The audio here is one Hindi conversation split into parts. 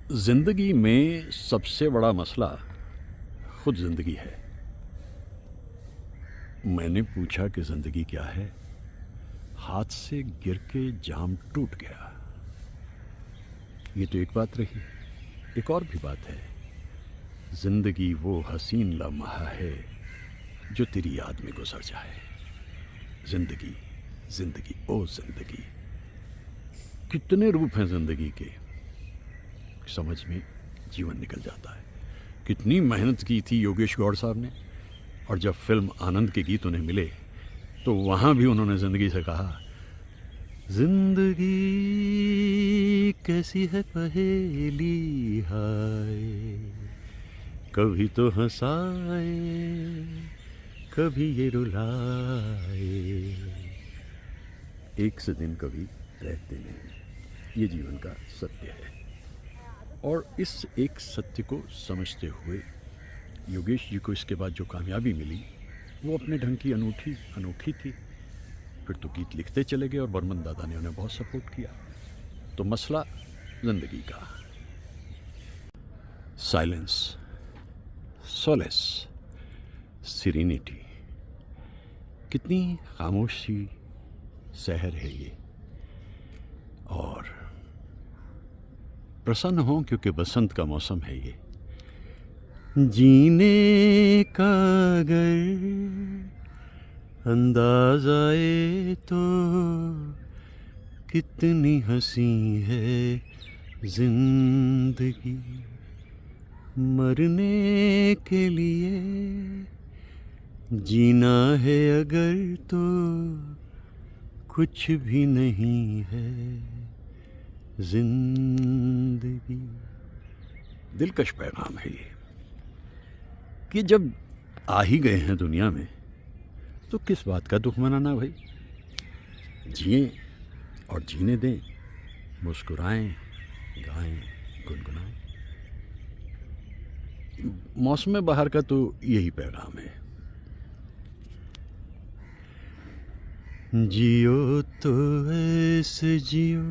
ज़िंदगी में सबसे बड़ा मसला खुद ज़िंदगी है। मैंने पूछा कि ज़िंदगी क्या है? हाथ से गिर के जाम टूट गया। ये तो एक बात रही। एक और भी बात है, ज़िंदगी वो हसीन लम्हा है जो तेरी याद में गुजर जाए। ज़िंदगी, ज़िंदगी, ओ ज़िंदगी। कितने रूप हैं ज़िंदगी के, समझ में जीवन निकल जाता है। कितनी मेहनत की थी योगेश गौड़ साहब ने, और जब फिल्म आनंद के गीत उन्हें मिले तो वहाँ भी उन्होंने ज़िंदगी से कहा, जिंदगी कैसी है पहेली हाय, कभी तो हंसाए कभी ये रुलाए, एक से दिन कभी रहते नहीं। ये जीवन का सत्य है। और इस एक सत्य को समझते हुए योगेश जी को इसके बाद जो कामयाबी मिली वो अपने ढंग की अनोखी थी। फिर तो गीत लिखते चले गए और बर्मन दादा ने उन्हें बहुत सपोर्ट किया। तो मसला जिंदगी का, साइलेंस, सोलेस, सिरेनिटी। कितनी खामोशी शहर है ये। और प्रसन्न हो क्योंकि बसंत का मौसम है ये। जीने का अगर अंदाज आए तो कितनी हंसी है जिंदगी, मरने के लिए जीना है अगर तो कुछ भी नहीं है जिंदगी। दिलकश पैगाम है ये कि जब आ ही गए हैं दुनिया में तो किस बात का दुख मनाना भाई। जिए और जीने दें, मुस्कुराएं, गाएं, गुनगुनाएं। मौसम बहार का तो यही पैगाम है। जियो तो ऐसे जियो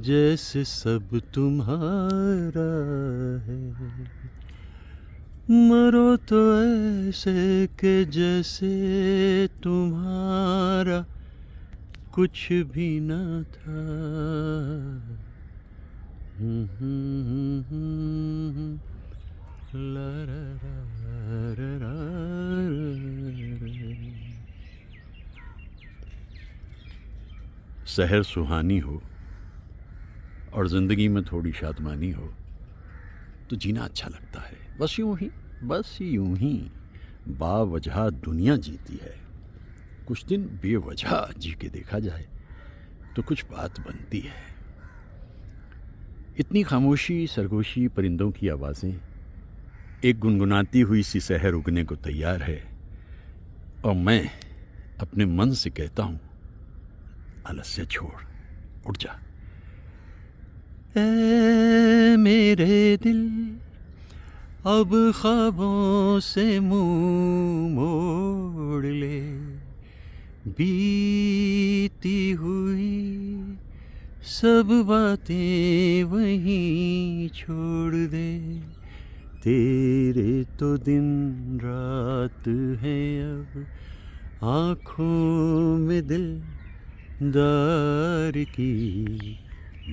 जैसे सब तुम्हारा है, मरो तो ऐसे के जैसे तुम्हारा कुछ भी न था। ला रा रा रा रा रा। शहर सुहानी हो और ज़िंदगी में थोड़ी शादमानी हो तो जीना अच्छा लगता है। बस यूं ही बावजह दुनिया जीती है। कुछ दिन बेवजह जी के देखा जाए तो कुछ बात बनती है। इतनी खामोशी, सरगोशी, परिंदों की आवाज़ें, एक गुनगुनाती हुई सी शहर उगने को तैयार है। और मैं अपने मन से कहता हूँ, आलस्य छोड़, उठ जा। ऐ मेरे दिल अब ख्वाबों से मुंह मोड़ ले, बीती हुई सब बातें वहीं छोड़ दे। तेरे तो दिन रात है अब आँखों में दिलदार की,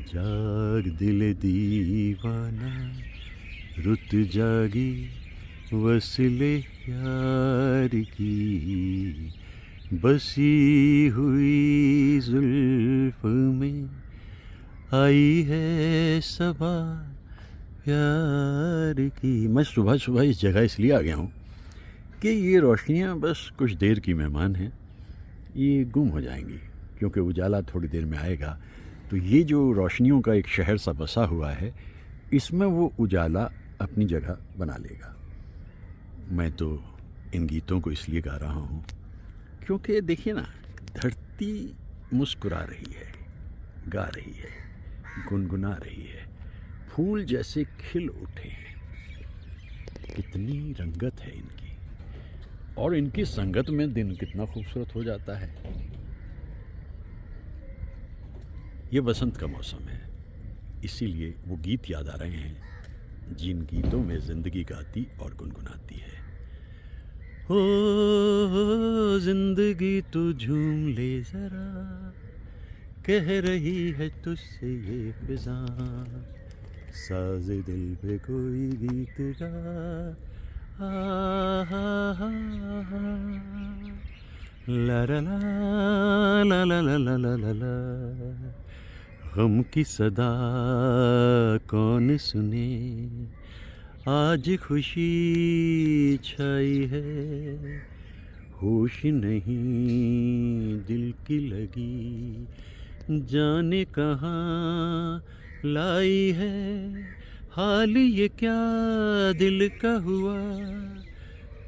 जाग दिल दीवाना रुत जागी वसले यार की, बसी हुई जुल्फ में आई है सबा प्यार की। मैं सुबह सुबह इस जगह इसलिए आ गया हूँ कि ये रोशनियाँ बस कुछ देर की मेहमान हैं, ये गुम हो जाएंगी क्योंकि उजाला थोड़ी देर में आएगा। तो ये जो रोशनियों का एक शहर सा बसा हुआ है, इसमें वो उजाला अपनी जगह बना लेगा। मैं तो इन गीतों को इसलिए गा रहा हूँ क्योंकि देखिए ना, धरती मुस्कुरा रही है, गा रही है, गुनगुना रही है, फूल जैसे खिल उठे हैं। कितनी रंगत है इनकी, और इनकी संगत में दिन कितना खूबसूरत हो जाता है। ये बसंत का मौसम है, इसीलिए वो गीत याद आ रहे हैं जिन गीतों में ज़िंदगी गाती और गुनगुनाती है। ओ ज़िंदगी तू झूम ले ज़रा, कह रही है तुझसे ये फ़िज़ा, साज़े दिल पे कोई गीत गा, आ हा हा हा, ला ला ला ला ला ला ला ला ला। गम की सदा कौन सुने, आज खुशी छाई है, होश नहीं दिल की लगी, जाने कहाँ लाई है, हाल ये क्या दिल का हुआ,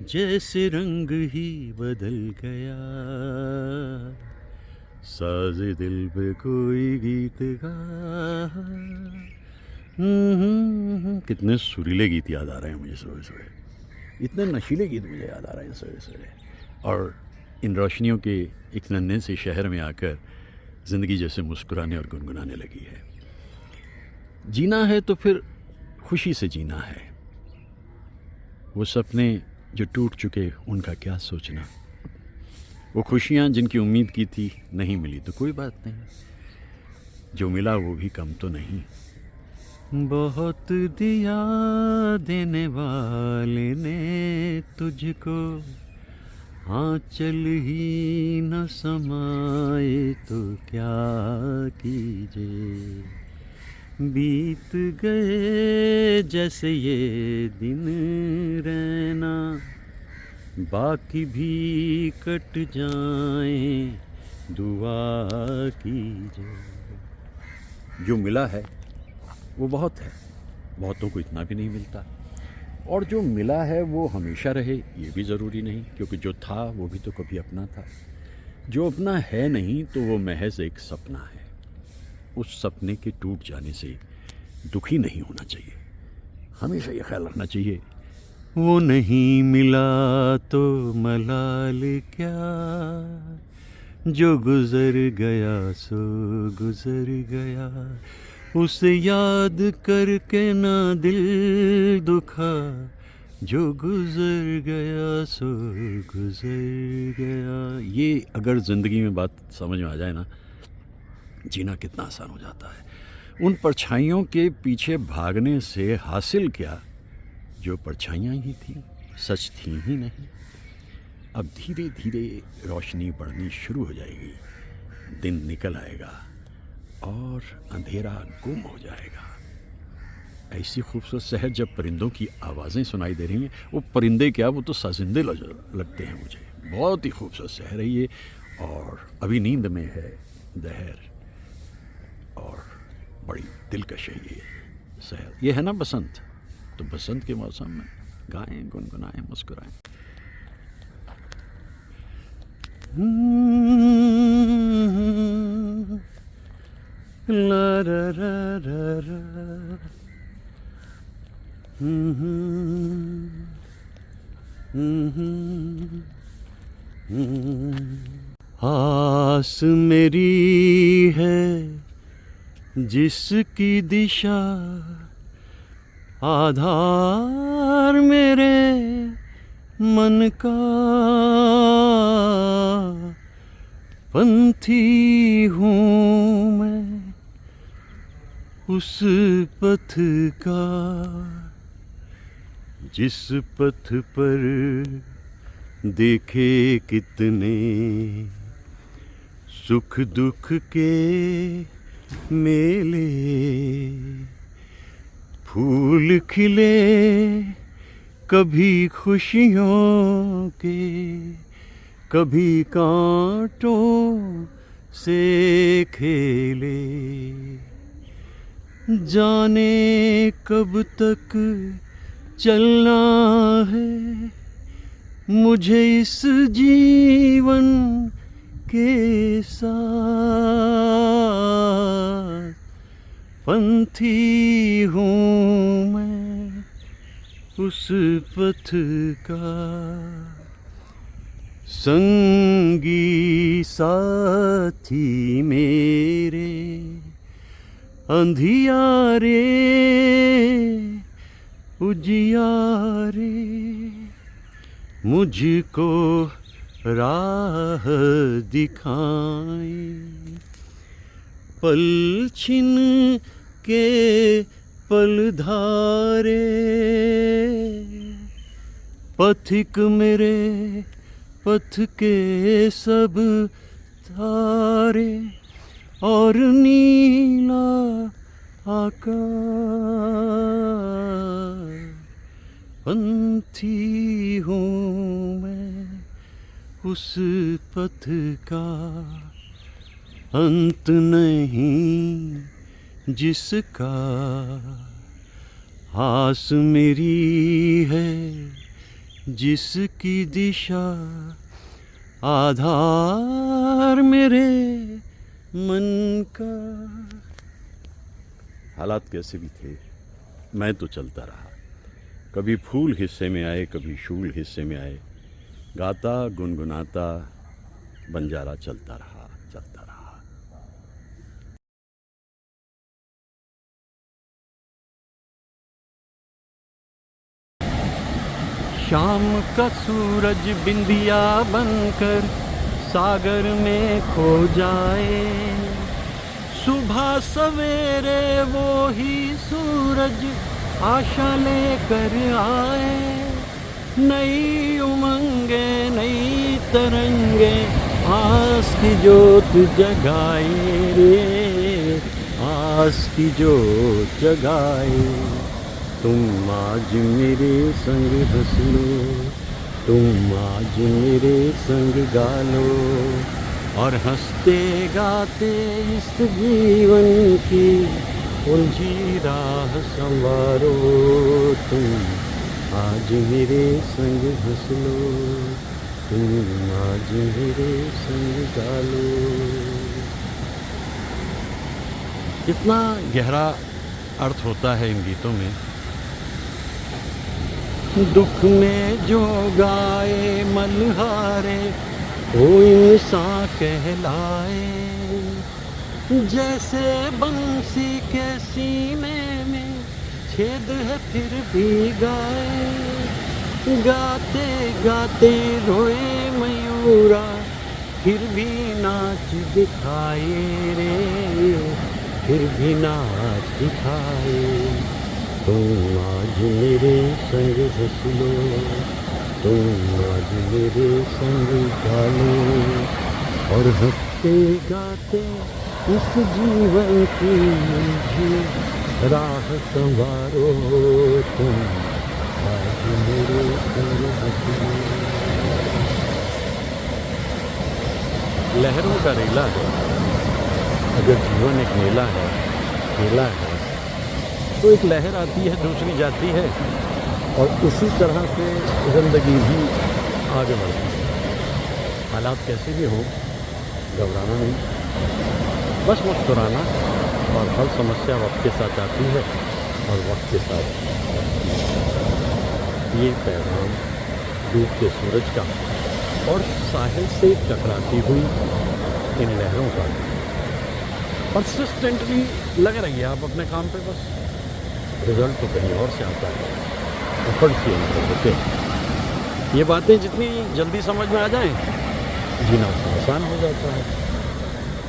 जैसे रंग ही बदल गया, साज़े दिल पे कोई गीत गा। कितने सुरीले गीत याद आ रहे हैं मुझे सुबह सुबह, इतने नशीले गीत मुझे याद आ रहे हैं सुबह सुबह। और इन रोशनियों के एक नन्हे से शहर में आकर ज़िंदगी जैसे मुस्कुराने और गुनगुनाने लगी है। जीना है तो फिर खुशी से जीना है। वो सपने जो टूट चुके उनका क्या सोचना, वो खुशियाँ जिनकी उम्मीद की थी नहीं मिली तो कोई बात नहीं, जो मिला वो भी कम तो नहीं। बहुत दिया देने वाले ने तुझको, आँचल ही न समाए तो क्या कीजिए, बीत गए जैसे ये दिन रहना, बाकी भी कट जाएं दुआ कीजिए। जो मिला है वो बहुत है, बहुतों को इतना भी नहीं मिलता, और जो मिला है वो हमेशा रहे ये भी ज़रूरी नहीं, क्योंकि जो था वो भी तो कभी अपना था। जो अपना है नहीं तो वो महज एक सपना है। उस सपने के टूट जाने से दुखी नहीं होना चाहिए, हमेशा ये ख्याल रखना चाहिए, वो नहीं मिला तो मलाल क्या, जो गुज़र गया सो गुज़र गया, उसे याद करके ना दिल दुखा, जो गुज़र गया सो गुज़र गया। ये अगर ज़िंदगी में बात समझ में आ जाए ना, जीना कितना आसान हो जाता है। उन परछाइयों के पीछे भागने से हासिल क्या, जो परछाइयाँ ही थी सच थी ही नहीं। अब धीरे धीरे रोशनी बढ़नी शुरू हो जाएगी, दिन निकल आएगा और अंधेरा गुम हो जाएगा। ऐसी खूबसूरत शहर जब परिंदों की आवाज़ें सुनाई दे रही हैं, वो परिंदे क्या, वो तो साजिंदे लगते हैं मुझे। बहुत ही खूबसूरत शहर है ये, और अभी नींद में है दहर, और बड़ी दिलकश है ये शहर। ये है ना बसंत, तो बसंत के मौसम में गाएं, गुनगुनाएं, मुस्कुराएं। ला रा रा रा रा, आस मेरी है जिसकी दिशा, आधार मेरे मन का, पंथी हूँ मैं उस पथ का, जिस पथ पर देखे कितने सुख दुख के मेले, फूल खिले कभी खुशियों के, कभी कांटों से खेले, जाने कब तक चलना है मुझे इस जीवन के साथ, पंथी हूँ मैं उस पथ का, संगी साथी मेरे अंधियारे उजियारे मुझको राह दिखाएं, पल छिन के पल धारे, पथिक मेरे पथ के सब तारे, और नीला आकाश, पंथी हूँ मैं उस पथ का, अंत नहीं जिसका, आस मेरी है जिसकी दिशा, आधार मेरे मन का। हालात कैसे भी थे, मैं तो चलता रहा। कभी फूल हिस्से में आए, कभी शूल हिस्से में आए, गाता गुनगुनाता बंजारा चलता रहा, चलता रहा। शाम का सूरज बिंदिया बनकर सागर में खो जाए, सुबह सवेरे वो ही सूरज आशा लेकर आए, नई उमंगे नई तरंगे आस की जोत जगाए रे, आस की जोत जगाए। तुम आज मेरे संग हंस लो, तुम आज मेरे संग गा लो, और हंसते गाते इस जीवन की उलझी राह संवारो। तुम आज मेरे संग हंस लो, तुम आज मेरे संग गा लो। कितना गहरा अर्थ होता है इन गीतों में। दुख में जो गाए मल्हारे वो इंसान कहलाए, जैसे बंसी के सीने में छेद है फिर भी गाए, गाते गाते रोए मयूरा फिर भी नाच दिखाए रे, फिर भी नाच दिखाए। तुम आज मेरे संग हंस लो, तुम आज मेरे संग गा लो, और हंसते गाते इस जीवन की राह संवारो। तुम आज मेरे संग हंस लो। लहरों का रेला है, अगर जीवन एक मेला है, खेला है, तो एक लहर आती है दूसरी जाती है, और उसी तरह से ज़िंदगी भी आगे बढ़ती है। हालात कैसे भी हों, घबराना नहीं, बस मुस्कुराना, और हर समस्या वक्त के साथ आती है और वक्त के साथ ये पैगाम डूबते सूरज का और साहिल से टकराती हुई इन लहरों का परसिस्टेंटली लग रही है आप अपने काम पे, बस रिजल्ट तो कहीं और से आता है, एफर्ट से होते हैं। ये बातें जितनी जल्दी समझ में आ जाएं, जीना उतना आसान हो जाता है,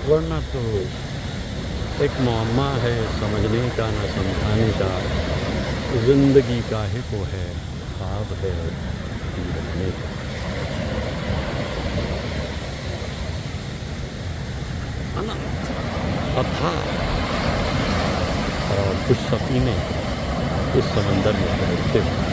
वरना तो एक मुअम्मा है समझने का ना समझाने का, ज़िंदगी काहे को है, ख्वाब है रहने का। अथा और कुछ सफीने इस समंदर में तैरते हुए